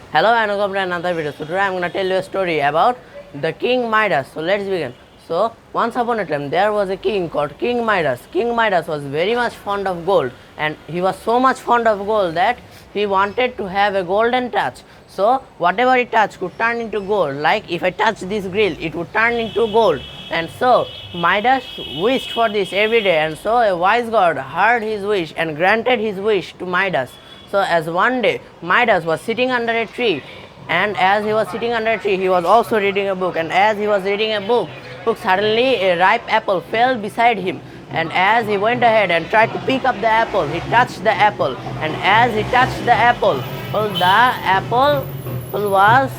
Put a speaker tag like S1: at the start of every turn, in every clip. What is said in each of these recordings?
S1: Hello and welcome to another video. So today I am going to tell you a story about the King Midas. So let's begin. So once upon a time there was a king called King Midas. King Midas was very much fond of gold, and he was so much fond of gold that he wanted to have a golden touch. So whatever he touched could turn into gold. Like if I touch this grill, it would turn into gold. And so Midas wished for this every day, and so a wise god heard his wish and granted his wish to Midas. So as one day Midas was sitting under a tree, and as he was sitting under a tree he was also reading a book, and as he was reading a book, suddenly a ripe apple fell beside him, and as he went ahead and tried to pick up the apple, he touched the apple, and as he touched the apple was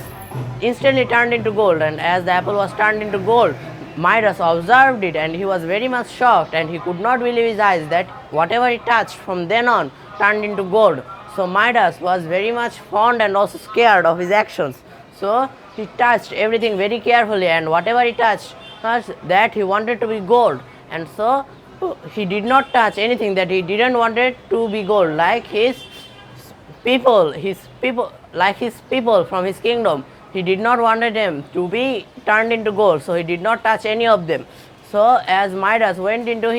S1: instantly turned into gold. And as the apple was turned into gold, Midas observed it, and he was very much shocked, and he could not believe his eyes that whatever he touched from then on turned into gold. So Midas was very much fond and also scared of his actions. So he touched everything very carefully, and whatever he touched that he wanted to be gold. And so he did not touch anything that he didn't want it to be gold, like his people from his kingdom. He did not wanted them to be turned into gold, so he did not touch any of them. So as Midas went into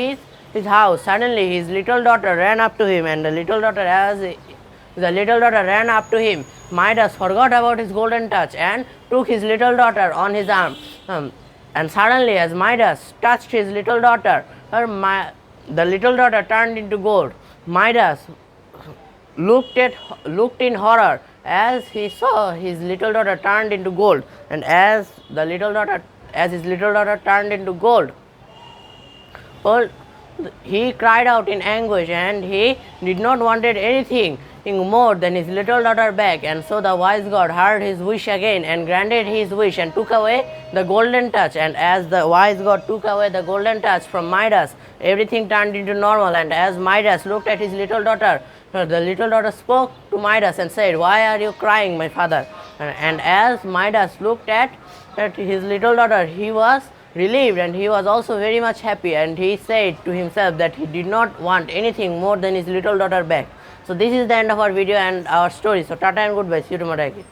S1: his house, suddenly his little daughter ran up to him, and the little daughter ran up to him, Midas forgot about his golden touch and took his little daughter on his arm. And suddenly as Midas touched his little daughter, the little daughter turned into gold. Midas looked in horror as he saw his little daughter turned into gold, and as his little daughter turned into gold, he cried out in anguish, and he did not wanted anything more than his little daughter back. And so the wise god heard his wish again and granted his wish and took away the golden touch. And as the wise god took away the golden touch from Midas, everything turned into normal. And as Midas looked at his little daughter, the little daughter spoke to Midas and said, "Why are you crying, my father?" And as Midas looked at his little daughter, he was relieved, and he was also very much happy, and he said to himself that he did not want anything more than his little daughter back. So this is the end of our video and our story. So tata and goodbye. See you tomorrow again.